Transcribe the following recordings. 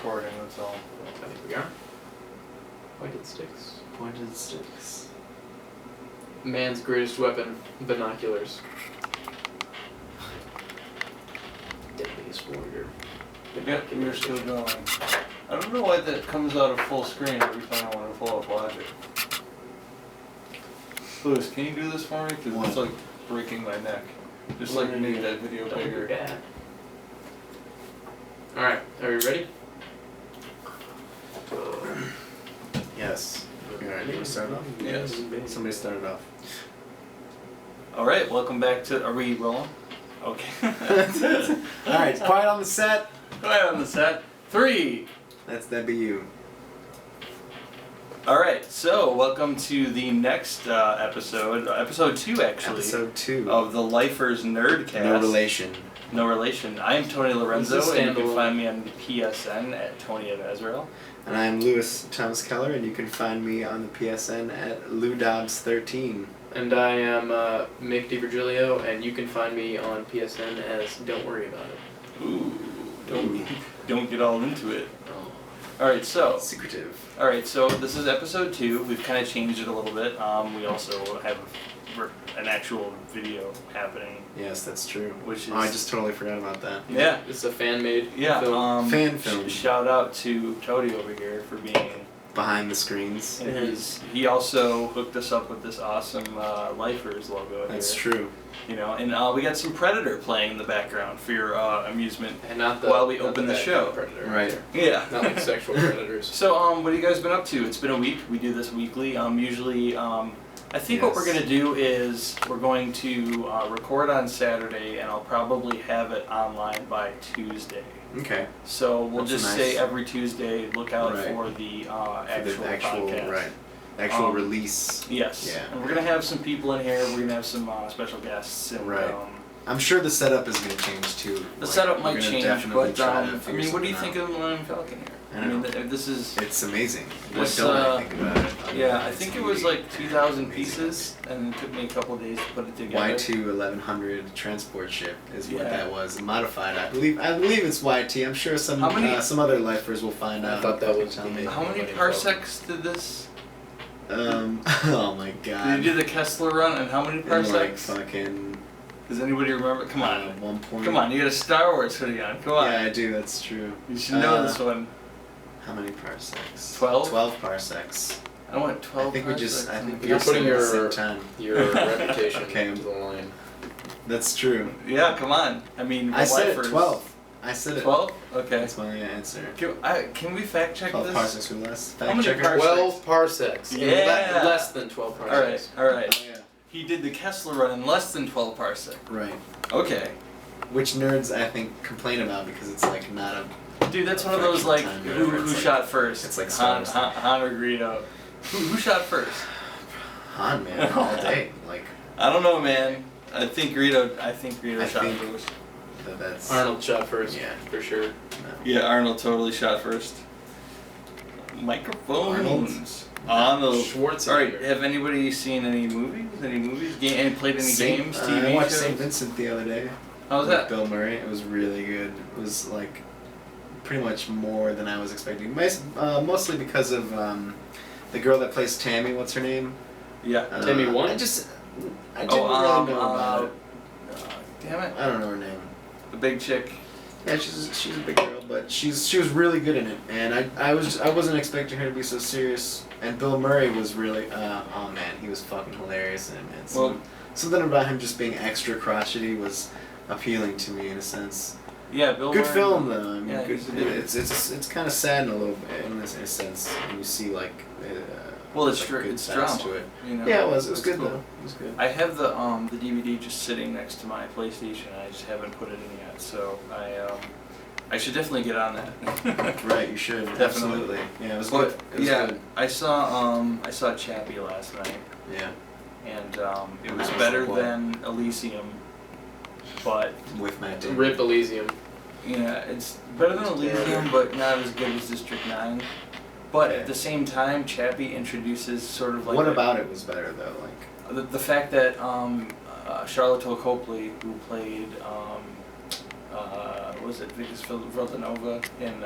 recording, that's all. I think we are. Pointed sticks. Pointed sticks. Man's greatest weapon, binoculars. Deadliest warrior. Yep, you're still going. I don't know why that comes out of full screen every time I want to pull up Logic. Lewis, can you do this for me? Because it's like breaking my neck. Just like make that video bigger. Alright, are you ready? Yes. Alright, you want to start off? Yes. Somebody started off. Alright, welcome back to... Are we rolling? Okay. Alright, quiet on the set. Quiet on the set. 3. That'd be you. Alright, so welcome to the next episode. Episode 2, actually. Episode 2. Of the Lifers Nerdcast. No relation. No relation. I am Tony Lorenzo, and you can find me on PSN at Tony of Azrael. And I'm Lewis Thomas Keller, and you can find me on the PSN at LouDobbs13. And I am Mick DiVirgilio, and you can find me on PSN as Don't Worry About It. Ooh, don't get all into it. Oh. Alright, so... Secretive. Alright, so this is episode 2. We've kind of changed it a little bit. We also have an actual video happening. Yes, that's true. Which is... Oh, I just totally forgot about that. Yeah. It's a fan-made film. Fan film. Shout out to Cody over here for being... behind the screens. And he also hooked us up with this awesome Lifers logo. That's here. true. You know, and we got some Predator playing in the background for your amusement and not the, while we open the show. Predator. Right. Yeah. Not like sexual predators. So, what have you guys been up to? It's been a week. We do this weekly. Usually, I think what we're going to do is we're going to record on Saturday, and I'll probably have it online by Tuesday. Okay. So we'll That's just say every Tuesday, look out for the actual podcast. Right. Actual release. Yes. Yeah. And we're going to have some people in here. We're going to have some special guests. And, right. I'm sure the setup is going to change too. The setup might change, but I mean, what do you out. think of the Millennium Falcon here? I mean, this is... It's amazing. This, what don't I think about it? Yeah, I think it was like 2,000 pieces, and it took me a couple days to put it together. Y2 1100 transport ship is what that was. Modified, I believe it's YT. I'm sure some other lifers will find out. I thought that was How many parsecs did this? Oh my god. Did you do the Kessler run, and how many parsecs? Like fucking... Does anybody remember? Come on. 1 point. Come on, you got a Star Wars hoodie on. Come on. Yeah, I do. That's true. You should know this one. How many parsecs? 12? 12 parsecs. I want 12 I think parsecs. You're putting your reputation okay. into the line. That's true. Yeah, come on. I mean, I said it 12. I said it. 12? Okay. That's my answer. Can we fact check 12 this? 12 parsecs or less. How many parsecs? 12 parsecs. Yeah. Less than 12 parsecs. Alright. Oh, yeah. He did the Kessler run in less than 12 parsecs. Right. Okay. Which nerds, I think, complain about because it's like not a... Dude, that's one of those like, who shot first? It's like Han or Greedo. Who shot first? Han, man, all day. Like... I don't know, man. I think Greedo shot first. That's... Arnold shot first. Yeah. For sure. No. Yeah, Arnold totally shot first. Microphones. Arnold Schwarzenegger. Alright, have anybody seen any movies? And played any games? TV I watched shows? St. Vincent the other day. How was that? Bill Murray. It was really good. It was like pretty much more than I was expecting. Mostly because of the girl that plays Tammy. What's her name? Yeah. Tammy One? I didn't really know about it. Damn it. I don't know her name. The big chick. Yeah, she's a big girl, but she was really good in it, and I wasn't expecting her to be so serious. And Bill Murray was really oh man, he was fucking hilarious in it, man. Something about him just being extra crotchety was appealing to me in a sense. Yeah, Bill Good Murray. film though. I mean, Yeah, good. It's kind of sad in a little bit in a sense when you see like. Well, it's it's drama to it. You know? Yeah, it was good cool. though. It was good. I have the DVD just sitting next to my PlayStation. I just haven't put it in yet, so I should definitely get on that. Right, you should. Definitely. Absolutely. Yeah, it was good. It was good. I saw Chappie last night. Yeah. And it was better than Elysium, but with Matt Damon. Rip Elysium. Yeah, it's better than Elysium, but not as good as District 9. But at the same time, Chappie introduces sort of like... What about it was better, though? Like the fact that Charlotte Copley, who played, what was it, Vicus Villanova in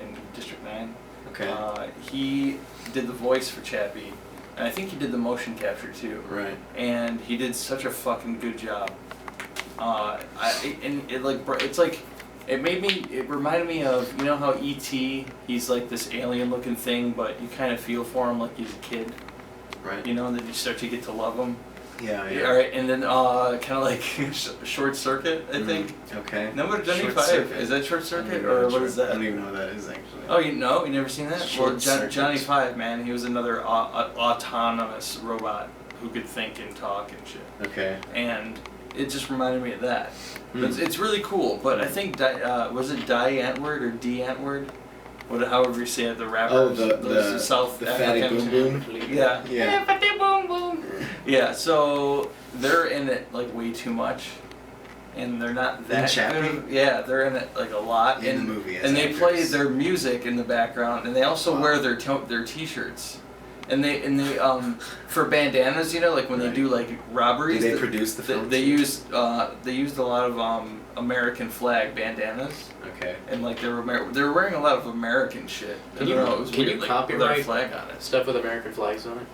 in District 9. Okay. He did the voice for Chappie, and I think he did the motion capture too. Right. And he did such a fucking good job. It reminded me of, you know how E.T., he's like this alien looking thing, but you kind of feel for him like he's a kid. Right. You know, and then you start to get to love him. Yeah. Alright, and then kind of like Short Circuit, I think. Okay. Number 25. Circuit. Is that Short Circuit, or what is that? I don't even know what that is, actually. Oh, you know? You never seen that? Short Circuit. Johnny Five, man, he was another autonomous robot who could think and talk and shit. Okay. And it just reminded me of that. It's really cool, but I think, was it Die Antwoord or D Antwoord? However you say it, the rappers. Oh, the South the fatty African. boom boom? Yeah. Yeah. Fatty boom boom. Yeah, so they're in it like way too much. And they're not that Chappie? good. Yeah, they're in it like a lot. In the movie, as and they actors. play their music in the background, and they also Wow. wear their t-shirts. And they for bandanas, you know, like when they Right. do like robberies. Did they produce the film? They used a lot of American flag bandanas, Okay. and like they were wearing a lot of American shit. Can I you- don't know, it was can weird, you like, copyright without a flag on it? Stuff with American flags on it.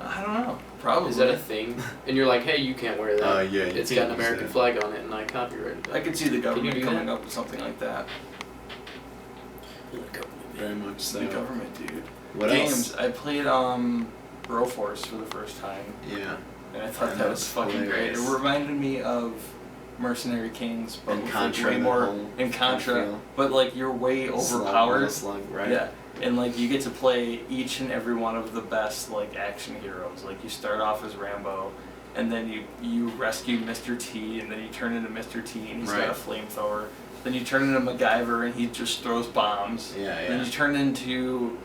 I don't know. Probably. Is that a thing? And you're like, hey, you can't wear that. Yeah. It's got an American flag on it, and I copyrighted it. I could see the government do coming that? up with something like that. Very much so. The government, dude. What Games. else? I played Broforce for the first time, Yeah. and I thought And that that was was fucking great. It hilarious. reminded me of Mercenary Kings, but And with Contra, like way the more whole in Contra. feel. But like you're way overpowered. Slug, right? Yeah, and like you get to play each and every one of the best like action heroes. Like you start off as Rambo, and then you rescue Mr. T, and then you turn into Mr. T, and he's got a Right. flamethrower. Then you turn into MacGyver, and he just throws bombs. Yeah, Then yeah. you turn into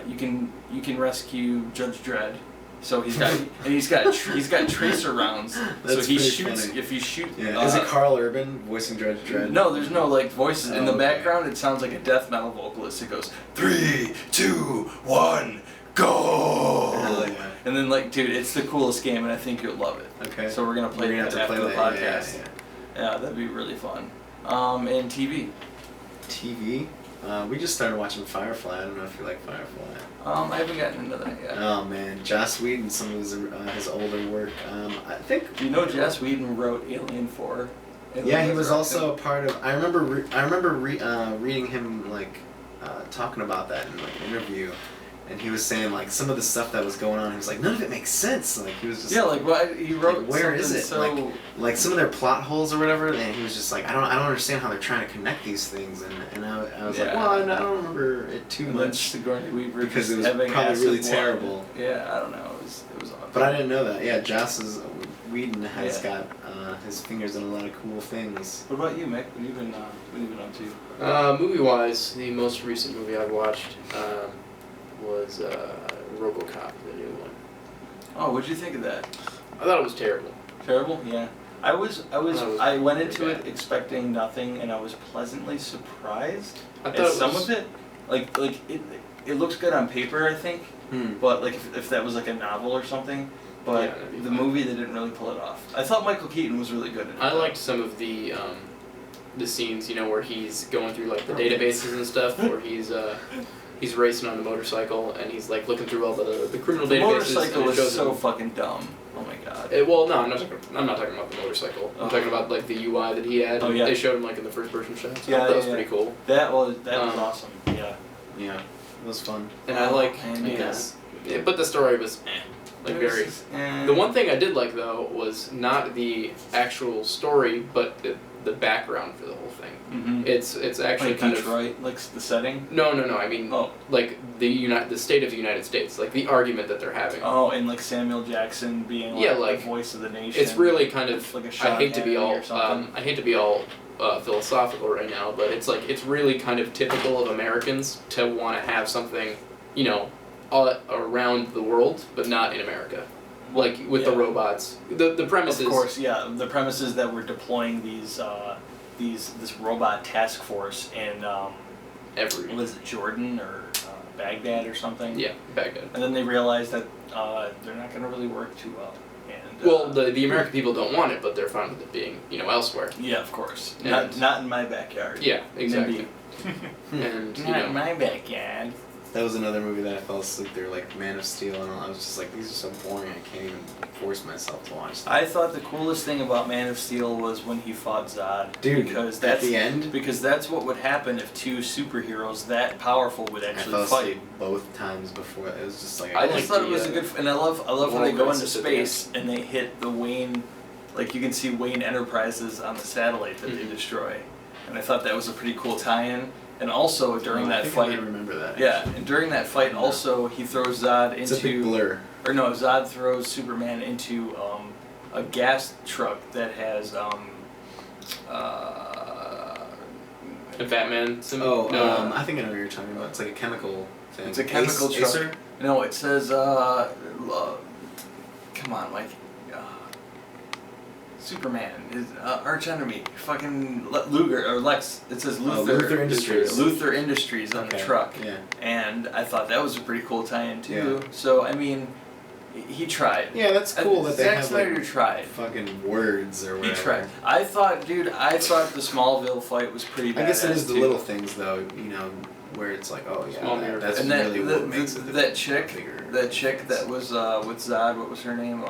you can rescue Judge Dredd. So he's got tracer rounds. So That's he pretty shoots funny. if you shoot. Yeah. Is it Carl Urban voicing Judge Dredd? No, there's no like voices in the Oh, okay. background. It sounds like a death metal vocalist. It goes 3, 2, 1, go. Hell yeah. And then like, dude, it's the coolest game, and I think you'll love it. Okay. So we're gonna play We're gonna that have to after play the that. podcast. Yeah. Yeah, that'd be really fun. And TV. TV. We just started watching Firefly. I don't know if you like Firefly. I haven't gotten into that yet. Oh man, Joss Whedon, some of his older work. I think. Do you know Joss Whedon wrote Alien 4? Yeah, he was also a part of. I remember reading him like talking about that in like an interview, and he was saying like some of the stuff that was going on. He was like, none of it makes sense. Like he was just. Yeah, like what he wrote. Like, where is it? So Like some of their plot holes or whatever, and he was just like, I don't understand how they're trying to connect these things, and I was like, Yeah. well, I don't remember it too and much. then Sigourney Weaver because just it was having probably acid really blood. terrible. Yeah, I don't know. It was awesome. But I didn't know that. Yeah, Whedon has Yeah. got his fingers in a lot of cool things. What about you, Mick? What have you been up to? Movie-wise, the most recent movie I watched was RoboCop, the new one. Oh, what'd you think of that? I thought it was terrible. Terrible? Yeah. I went into pretty it bad. expecting nothing, and I was pleasantly surprised I at thought some of it. Like it looks good on paper, I think, but like if that was like a novel or something. But Yeah, that'd be the fine. movie, they didn't really pull it off. I thought Michael Keaton was really good in it. I though. liked some of the scenes, where he's going through like the databases and stuff, where he's racing on the motorcycle and he's like looking through all the criminal The databases. motorcycle and it was shows so him- fucking dumb. Oh my god. Well, no, I'm not talking about the motorcycle. I'm talking about like the UI that he had. Oh, yeah. They showed him like in the first person shot. So Yeah, that was yeah, pretty cool. That was Um, awesome. Yeah. Yeah, it was fun. And I like, and but the story was like It was very. just, The one thing I did like though was not the actual story, but the background for the whole thing. Mm-hmm. It's actually like kind Detroit, like the setting. of no. I mean, Oh. like the state of the United States, like the argument that they're having. Oh, and like Samuel Jackson being like, Yeah, like, the voice of the nation. It's really kind of. like a I Sean hate to be Hannity all. or something. I hate to be all philosophical right now, but it's really kind of typical of Americans to want to have something, all around the world, but not in America. Like with the Yeah. robots, the premise Of is. course, yeah. The premise is that we're deploying this robot task force in Every. was it Jordan or Baghdad or something? Yeah, Baghdad. And then they realize that they're not going to really work too well, and Well, the American people don't want it, but they're fine with it being, elsewhere. Yeah, of course. And- Not in my backyard. Yeah, exactly. And, Not in my backyard. That was another movie that I fell asleep through, like Man of Steel, and I was just like, these are so boring, I can't even force myself to watch them. I thought the coolest thing about Man of Steel was when he fought Zod. Dude, because at that's the end, because that's what would happen if two superheroes that powerful would I actually fell fight. asleep both times before. It was just like I I just like thought it the, was a good, and I love when World they go into Crisis at the end. space and they hit the Wayne, like you can see Wayne Enterprises on the satellite that they destroy, and I thought that was a pretty cool tie-in. And also during I that think fight, I remember that. yeah, and during that fight also he throws Zod It's a big into, blur. or no, Zod throws Superman into a gas truck that has A Batman symbol? Oh, I think I know what you're talking about. It's like a chemical thing. It's a chemical truck. Acer? No, it says, come on, Mike. Superman, his arch enemy, fucking Luger, or Lex, it says Luther. Luther Industries. Luther Industries on the Okay, truck. Yeah. And I thought that was a pretty cool tie-in too. Yeah. So, I mean, he tried. Yeah, that's cool that they Zack have Snyder like tried. fucking words or He whatever. tried. I thought the Smallville fight was pretty badass I guess it is the too. little things though, where it's like, oh yeah, Small mirror that's And that really what makes it that chick, bigger. that chick that was with Zod, what was her name?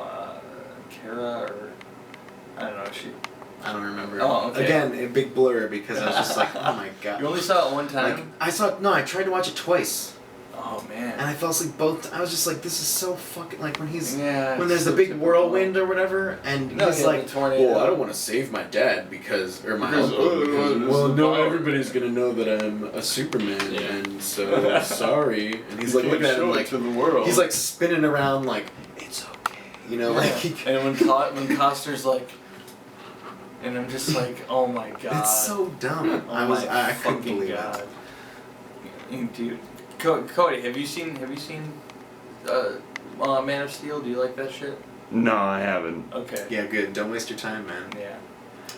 Kara or I don't know. I don't remember. Oh, okay. Again, a big blur because I was just like, oh my god. You only saw it one time. Like I tried to watch it twice, Oh man. and I fell asleep both. I was just like, this is so fucking like when he's Yeah. when there's it's the so big typical. whirlwind or whatever, and No, he's yeah, like, the tornado. well, I don't want to save my dad because or my Because, uncle because this well, is no, power. everybody's gonna know that I'm a Superman, Yeah. and so sorry. And he's like looking at him like to the world. he's like spinning around like it's okay, like he, and when Costner's like, and I'm just like, oh my god. it's so dumb. Oh I couldn't fucking believe god. it. Dude, Cody, have you seen Man of Steel? Do you like that shit? No, I haven't. Okay. Yeah, good. Don't waste your time, man. Yeah.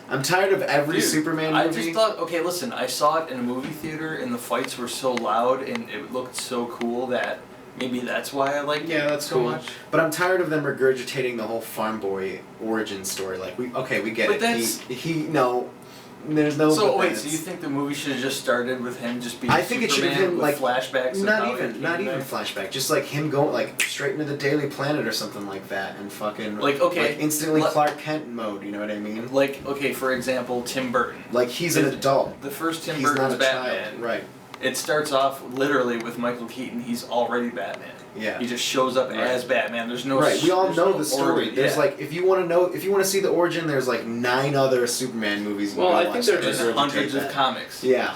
I'm tired of every Dude, Superman I movie. just thought, okay, listen, I saw it in a movie theater and the fights were so loud and it looked so cool that maybe that's why I liked Yeah, it that's so cool. much. But I'm tired of them regurgitating the whole farm boy origin story. Like we get But it. that's- He no. There's no. So but wait, that's- so you think the movie should have just started with him just being I think it should have Superman been with like flashbacks? of how he not came even back? flashback. Just like him going like straight into the Daily Planet or something like that, and fucking Like, okay, instantly let- Clark Kent mode. You know what I mean? Like, okay, for example, Tim Burton. Like he's an adult. The first Tim He's Burton's not a Batman. child. Right. It starts off literally with Michael Keaton. He's already Batman. Yeah. He just shows up Right. as Batman. There's no Right, we all there's know no the story. origin. There's Yeah. like, if you want to see the origin, there's like 9 other Superman movies. You Well, can I watch think that there's There's regurgitate hundreds of that. comics. Yeah,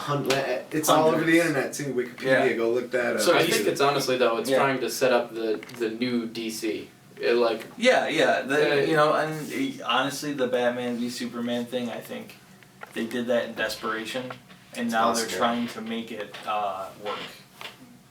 it's all over the Hundreds. internet too. Wikipedia, Yeah. go look that up. So I he's- think it's honestly though, it's Yeah. trying to set up the new DC. Like Yeah, yeah. Yeah. You know, and honestly, the Batman v Superman thing, I think they did that in desperation, and now they're possible. trying to make it work.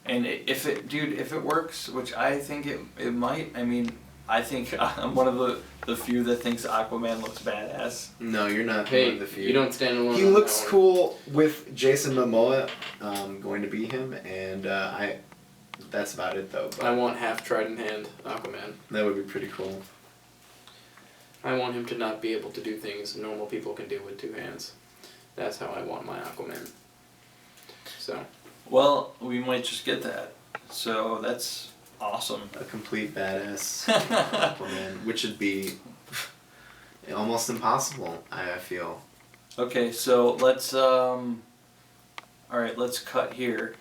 And if it works, which I think it might. I mean, I think I'm one of the few that thinks Aquaman looks badass. No, you're not one hey, of the few. you don't stand alone. He on looks that one. cool with Jason Momoa going to be him, and that's about it though. But I want half trident hand Aquaman. that would be pretty cool. I want him to not be able to do things normal people can do with 2 hands. That's how I want my Aquaman. So. Well, we might just get that. So that's awesome. A complete badass Aquaman, which would be almost impossible. I feel. Okay, so let's all right, let's cut here.